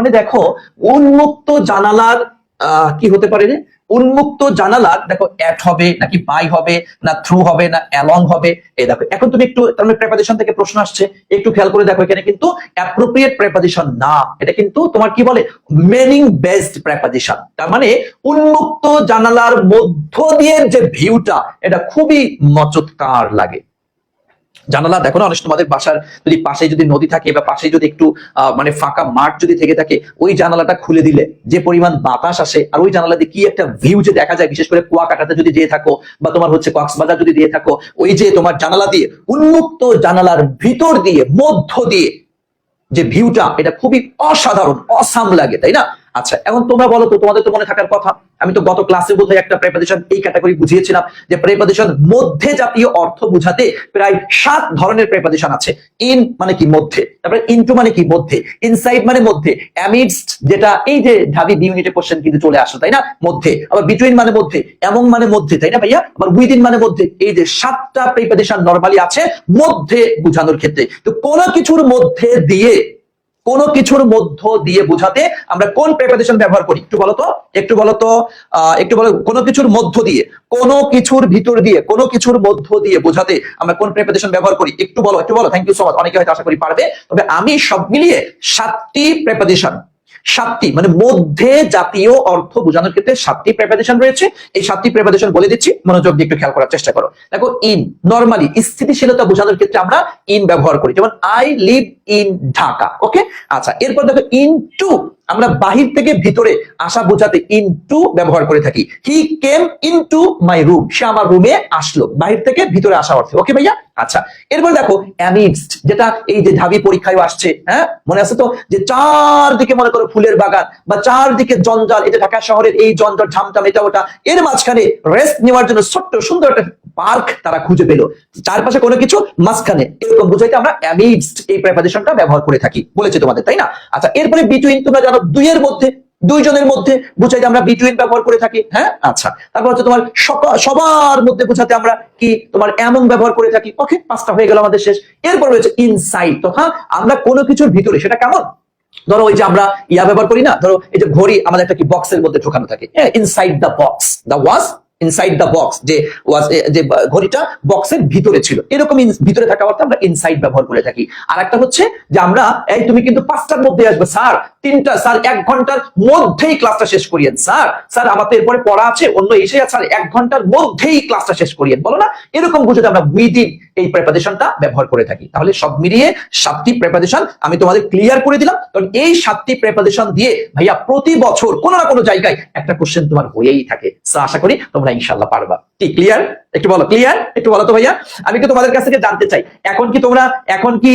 মানে দেখো উন্মুক্ত জানালার কি হতে পারে রে? উন্মুক্ত জানালার দেখো অ্যাট হবে নাকি বাই হবে না থ্রু হবে না অ্যালং হবে। এই দেখো এখন তুমি একটু তার মানে প্রেপোজিশন থেকে প্রশ্ন আসছে, একটু খেয়াল করে দেখো এখানে কিন্তু অ্যাপ্রোপ্রিয়েট প্রেপোজিশন না, এটা কিন্তু তোমার কি বলে মিনিং বেসড প্রেপোজিশন। তার মানে উন্মুক্ত জানালার মধ্য দিয়ে যে ভিউটা এটা খুবই মচৎকার লাগে। জানালা দেখো না, অনেক তোমাদের বাসার যদি পাশে যদি নদী থাকে বা পাশে যদি একটু মানে ফাঁকা মাঠ যদি থেকে থাকে, ওই জানালাটা খুলে দিলে যে পরিমাণ বাতাস আসে, আর ওই জানালা দিয়ে কি একটা ভিউ যে দেখা যায়, বিশেষ করে কুয়াকাটাতে যদি দিয়ে থাকো বা তোমার হচ্ছে কক্সবাজার যদি দিয়ে থাকো, ওই যে তোমার জানালা দিয়ে উন্মুক্ত জানালার ভিতর দিয়ে মধ্য দিয়ে যে ভিউটা এটা খুবই অসাধারণ অসাম লাগে, তাই না? আচ্ছা এখন তোমরা বলো তো, তোমাদের তো মনে থাকার কথা, আমি তো গত ক্লাসে বোধহয় একটা প্রেপোজিশন এই ক্যাটাগরি বুঝিয়েছিলাম যে প্রেপোজিশন মধ্যে জাতীয় অর্থ বোঝাতে প্রায় 7 ধরনের প্রেপোজিশন আছে। ইন মানে কি মধ্যে, তারপরে ইনটু মানে কি মধ্যে, ইনসাইড মানে মধ্যে, অ্যামিডস্ট যেটা এই যে ঢাবি বি ইউনিটের কোশ্চেন কিন্তু চলে আসলো, তাই না? মধ্যে, আবার বিটুইন মানে মধ্যে, এমন মানে মধ্যে, তাই না ভাইয়া? আবার উইদিন মানে মধ্যে। এই যে 7টা প্রেপোজিশন নরমালি আছে মধ্যে বোঝানোর ক্ষেত্রে। তো কোনো কিছুর মধ্যে দিয়ে, কোনো কিছুর মধ্য দিয়ে বোঝাতে আমরা কোন প্রেপোজিশন ব্যবহার করি একটু বলো তো, একটু বলো তো, একটু বলো। কোনো কিছুর মধ্য দিয়ে, কোনো কিছুর ভিতর দিয়ে, কোনো কিছুর মধ্য দিয়ে বোঝাতে আমরা কোন প্রেপোজিশন ব্যবহার করি একটু বলো, একটু বলো। থ্যাংক ইউ সো মাচ, অনেকে হয়তো আশা করি পারবে। তবে আমি সব মিলিয়ে 7টি প্রেপোজিশন, 7টি মানে মধ্যে জাতীয় অর্থ বোঝানোর ক্ষেত্রে 7টি প্রেপোজিশন রয়েছে। এই 7টি প্রেপোজিশন বলে দিচ্ছি, মনোযোগ দিয়ে একটু খেয়াল করার চেষ্টা করো। দেখো ইন নরমালি স্থিতিশীলতা বোঝানোর ক্ষেত্রে আমরা ইন ব্যবহার করি, যেমন আই লিভ ইন ঢাকা। ওকে, আচ্ছা এরপর দেখো ইনটু আমরা বাহির থেকে ভিতরে আসা বোঝাতে ইনটু ব্যবহার করে থাকি। হি কেম ইনটু মাই রুম, সে আমার রুমে আসলো, বাহির থেকে ভিতরে আসা অর্থে। ওকে ভাইয়া, আচ্ছা এরপর দেখো অ্যামিডস্ট, যেটা এই যে ঢাবি পরীক্ষায় আসছে, হ্যাঁ মনে আছে তো, যে চারদিকে মনে করো ফুলের বাগান বা চারদিকে জঞ্জাল, এই যে ঢাকা শহরের এই জঞ্জাল ঝামটাম এটা ওটা, এর মাঝখানে রেস্ট নেওয়ার জন্য ছোট্ট সুন্দর একটা পার্ক তারা খুঁজে পেল, চারপাশে কোনো কিছু মাঝখানে, এরকম বুঝাইতে আমরা অ্যামিডস্ট এই প্রেপোজিশনটা ব্যবহার করে থাকি, বলেছি তোমাদের, তাই না? আচ্ছা এরপরে বিটুইন, তোমরা জানো দুইয়ের মধ্যে, দুইজনের মধ্যে বুঝাইতে আমরা বিটুইন ব্যবহার করে থাকি। হ্যাঁ আচ্ছা, তারপর হচ্ছে তোমার সবার মধ্যে বোঝাতে আমরা কি তোমার এমন ব্যবহার করে থাকি। ওকে, 5টা হয়ে গেল আমাদের শেষ। এরপর রয়েছে ইনসাইড, তথা আমরা কোনো কিছুর ভিতরে, সেটা কেমন? ধরো ওই যে আমরা ইয়া ব্যবহার করি না, ধরো এই যে ঘড়ি আমাদের একটা কি বক্সের মধ্যে ঢোকানো থাকে, inside the box, the was inside the box, যে ওয়াজ যে ঘড়িটা বক্সের ভিতরে ছিল, এরকম ভিতরে থাকা অর্থে আমরা ইনসাইড ব্যবহার করে থাকি। আর একটা হচ্ছে যে আমরা এই তুমি কিন্তু 5টার মধ্যে আসবে স্যার, 3টা স্যার 1 ঘন্টার মধ্যেই ক্লাসটা শেষ করিয়েন, স্যার স্যার আমার তো এরপরে পড়া আছে অন্য এসে স্যার 1 ঘন্টার মধ্যেই ক্লাসটা শেষ করিয়েন, বলো না? এরকম বুঝতে আমরা উইদিন এই প্রেপোজিশনটা ব্যবহার করে থাকি। তাহলে সব মিলিয়ে 7টি প্রেপোজিশন আমি তোমাদের ক্লিয়ার করে দিলাম। কারণ এই 7টি প্রেপোজিশন দিয়ে ভাইয়া প্রতি বছর কোনো না কোনো জায়গায় একটা কোশ্চেন তোমার হয়েই থাকে। আশা করি তোমরা ইনশাআল্লাহ পারবা। কি ক্লিয়ার? একটু বলো ক্লিয়ার, একটু বলো তো ভাইয়া। আমি কি তোমাদের কাছ থেকে জানতে চাই, এখন কি তোমরা এখন কি